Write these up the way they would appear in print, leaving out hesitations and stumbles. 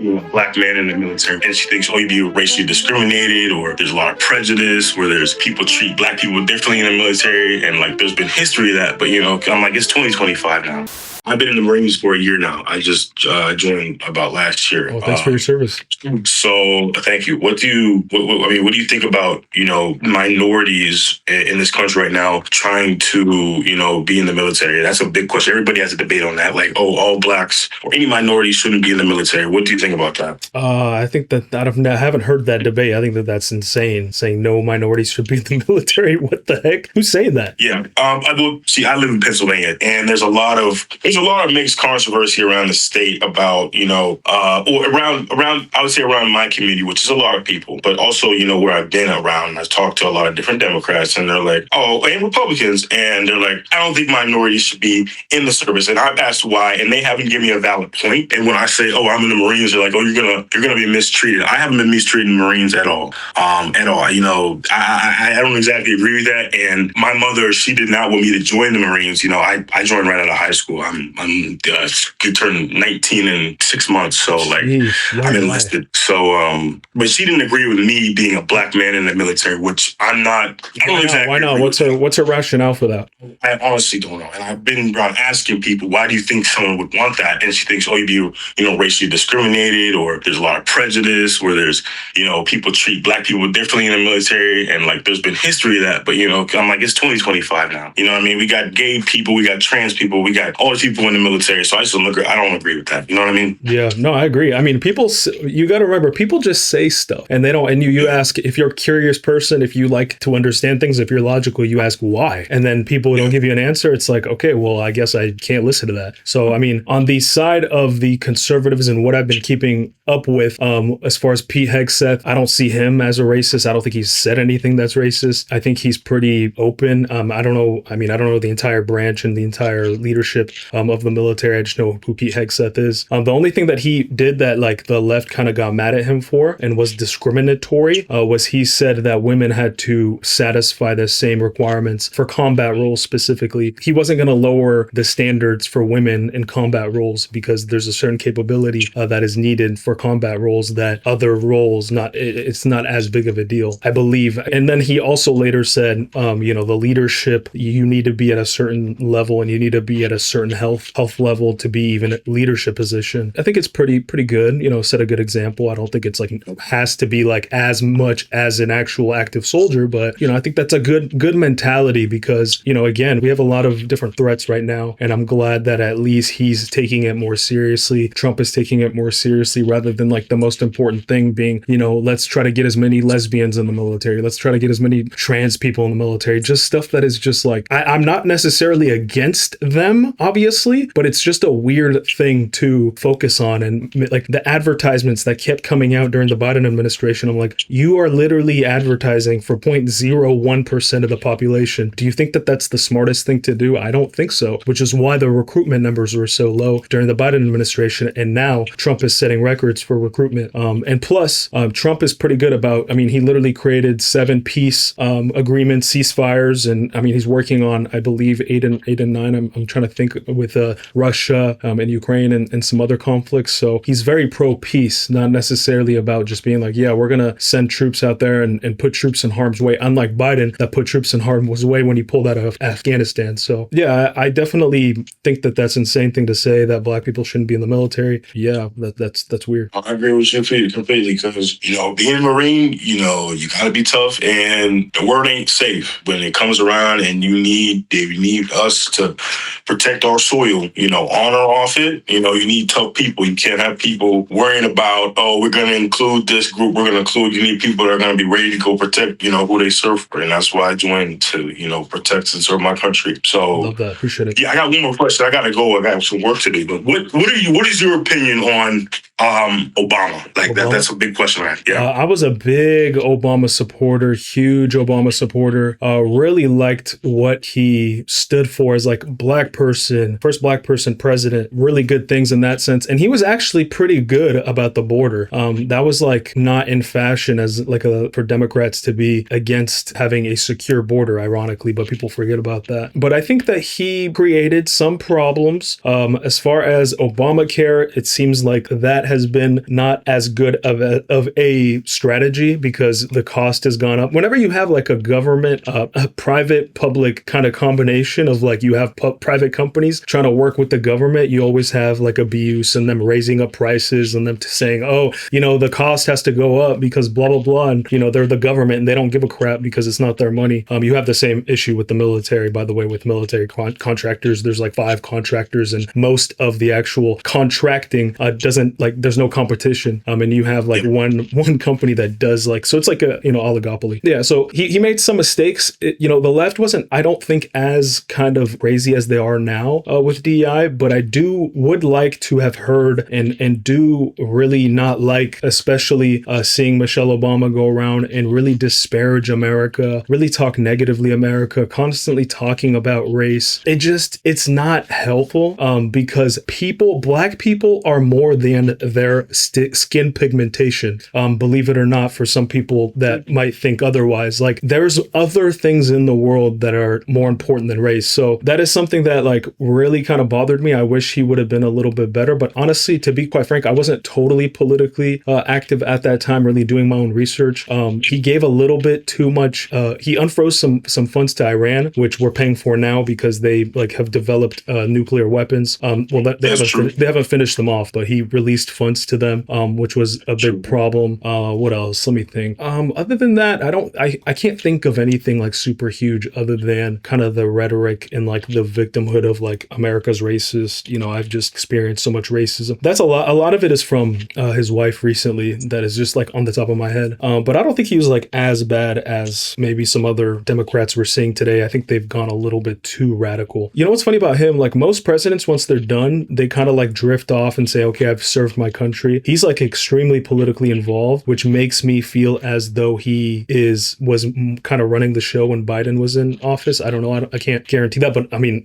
being a black man in the military, and she thinks, oh, you'd be racially discriminated, or there's a lot of prejudice, where there's people treat black people differently in the military, and like there's been history of that. But I'm like, it's 2025 now. I've been in the Marines for a year now. I just joined about last year. Oh, thanks for your service. So thank you. What do you think about, minorities in this country right now trying to, be in the military? That's a big question. Everybody has a debate on that. Like, oh, all blacks or any minorities shouldn't be in the military. What do you think about that? I think that I haven't heard that debate. I think that that's insane, saying no minorities should be in the military. What the heck? Who's saying that? Yeah. I live in Pennsylvania, and there's a lot of mixed controversy around the state about, or around I would say around my community, which is a lot of people, but also, where I've been around, I've talked to a lot of different Democrats, and they're like, oh, and Republicans, and they're like, I don't think minorities should be in the service. And I've asked why, and they haven't given me a valid point. And when I say, oh, I'm in the Marines, they're like, oh, you're gonna be mistreated. I haven't been mistreated in the Marines at all. I don't exactly agree with that. And my mother, she did not want me to join the Marines. I joined right out of high school. I'm could turn 19 in 6 months, so I'm enlisted. So, but she didn't agree with me being a black man in the military, which I'm not. I don't exactly. Why not? What's her rationale for that? I honestly don't know. And I've been around asking people, why do you think someone would want that? And she thinks, oh, you'd be, racially discriminated, or there's a lot of prejudice, where there's, people treat black people differently in the military, and like there's been history of that. But I'm like, it's 2025 now. We got gay people, we got trans people, we got all the people in the military. So I don't agree with that. You know what I mean? Yeah, no, I agree. I mean, you got to remember, people just say stuff, and they don't. And you ask, if you're a curious person, if you like to understand things, if you're logical, you ask why, and then people don't give you an answer. It's like, okay, well, I guess I can't listen to that. So, I mean, on the side of the conservatives and what I've been keeping up with, as far as Pete Hegseth, I don't see him as a racist. I don't think he's said anything that's racist. I think he's pretty open. I don't know. I mean, I don't know the entire branch and the entire leadership of the military. I just know who Pete Hegseth is. The only thing that he did that like the left kind of got mad at him for and was discriminatory was he said that women had to satisfy the same requirements for combat roles specifically. He wasn't going to lower the standards for women in combat roles because there's a certain capability that is needed for combat roles that other roles it's not as big of a deal, I believe. And then he also later said, the leadership, you need to be at a certain level and you need to be at a certain health level to be even a leadership position. I think it's pretty good, set a good example. I don't think it's like has to be like as much as an actual active soldier, but I think that's a good mentality because, again, we have a lot of different threats right now, and I'm glad that at least he's taking it more seriously. Trump is taking it more seriously rather than like the most important thing being, let's try to get as many lesbians in the military. Let's try to get as many trans people in the military. Just stuff that is just like, I'm not necessarily against them, obviously, but it's just a weird thing to focus on. And like the advertisements that kept coming out during the Biden administration, I'm like, you are literally advertising for 0.01% of the population. Do you think that that's the smartest thing to do? I don't think so, which is why the recruitment numbers were so low during the Biden administration. And now Trump is setting records for recruitment. And plus, Trump is pretty good about, he literally created 7 peace agreements, ceasefires. And he's working on, I believe, 8 and 9. I'm trying to think with Russia and Ukraine and some other conflicts. So he's very pro-peace, not necessarily about just being like, yeah, we're going to send troops out there and put troops in harm's way. Unlike Biden, that put troops in harm's way when he pulled out of Afghanistan. So yeah, I definitely think that that's an insane thing to say, that black people shouldn't be in the military. Yeah, that's weird. I agree with you completely because, being a Marine, you got to be tough, and the word ain't safe when it comes around, and you need us to protect our soil, on or off it. You need tough people. You can't have people worrying about, oh, we're going to include this group. You need people that are going to be ready to go protect, who they serve for. And that's why I joined to, protect and serve my country. So love that. Appreciate it. Yeah, I got one more question. I got to go. I got some work to do. But what is your opinion on Obama? Like Obama? That's a big question. Yeah. I was a big Obama supporter, huge Obama supporter. Really liked what he stood for as like first black person president. Really good things in that sense. And he was actually pretty good about the border. That was like not in fashion as like for Democrats to be against having a secure border, ironically, but people forget about that. But I think that he created some problems. As far as Obamacare, it seems like that has been not as good of a strategy because the cost has gone up. Whenever you have like a government, a private public kind of combination of like you have private companies trying to work with the government, you always have like abuse and them raising up prices and them saying, oh, the cost has to go up because blah, blah, blah. And, they're the government and they don't give a crap because it's not their money. You have the same issue with the military, by the way, with military contractors. There's like 5 contractors and most of the actual contracting doesn't like, there's no competition. And you have like one company that does like, so it's like a, oligopoly. Yeah. So he made some mistakes. The left wasn't, I don't think, as kind of crazy as they are now with DEI, but I would like to have heard and do really not like, especially seeing Michelle Obama go around and really disparage America, really talk negatively America, constantly talking about race. It's not helpful because black people are more than their skin pigmentation. Believe it or not, for some people that might think otherwise, like there's other things in the world that are more important than race. So that is something that like really kind of bothered me. I wish he would have been a little bit better, but honestly, to be quite frank, I wasn't totally politically active at that time, really doing my own research. He gave a little bit too much. He unfroze some funds to Iran, which we're paying for now because they like have developed nuclear weapons. They haven't finished them off, but he released funds to them, which was a big problem. What else? Let me think. Other than that, I can't think of anything like super huge other than kind of the rhetoric and like the victimhood of like America's racist. I've just experienced so much racism. That's a lot of it is from his wife recently that is just like on the top of my head. But I don't think he was like as bad as maybe some other Democrats we're seeing today. I think they've gone a little bit too radical. What's funny about him? Like most presidents, once they're done, they kind of like drift off and say, okay, I've served my country. He's like extremely politically involved, which makes me feel as though he was kind of running the show when Biden was in office. I don't know. I can't guarantee that, but I mean,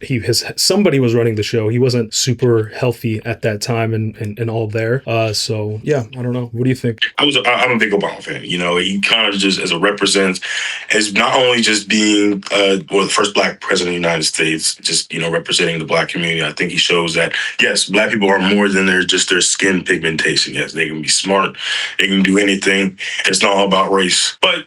somebody was running the show. He wasn't super healthy at that time and all there. So yeah, I don't know. What do you think? I'm a big Obama fan. He kind of just as not only just being the first Black president of the United States, just representing the Black community. I think he shows that yes, Black people are more than their skin pigmentation. Yes, they can be smart, they can do anything. It's not all about race, but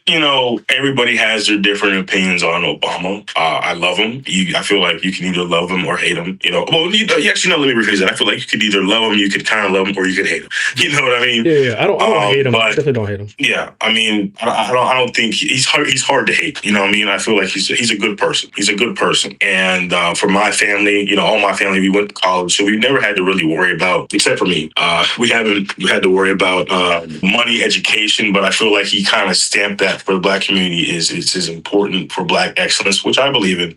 everybody has their different opinions on Obama. I love him. I feel like you can either love him or hate him. Well, actually, no. Let me rephrase that. I feel like you could either love him, you could kind of love him, or you could hate him. You know what I mean? Yeah. I don't hate him. But I definitely don't hate him. Yeah, I mean, I don't think he's hard. He's hard to hate. You know what I mean? I feel like he's a good person. He's a good person. And for my family, all my family, we went to college, so we never had to really worry about, except for me, we had to worry about money, education. But I feel like he kind of stamped that for the Black community is important for Black excellence, which I believe in.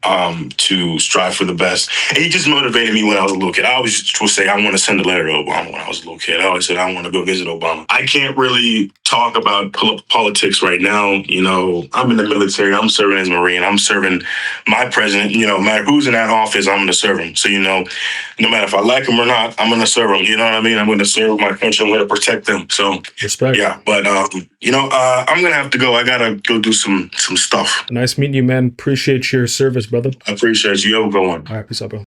To strive for the best. And he just motivated me when I was a little kid. I always just say I want to send a letter to Obama when I was a little kid. I always said I want to go visit Obama. I can't really talk about politics right now. I'm in the military. I'm serving as a Marine. I'm serving my president. No matter who's in that office, I'm going to serve him. So, no matter if I like him or not, I'm going to serve him. You know what I mean? I'm going to serve my country. I'm going to protect them. So, respect. Yeah. But, I'm going to have to go. I got to go do some stuff. Nice meeting you, man. Appreciate your service, brother. I appreciate you. You have a good one. All right. Peace out, bro.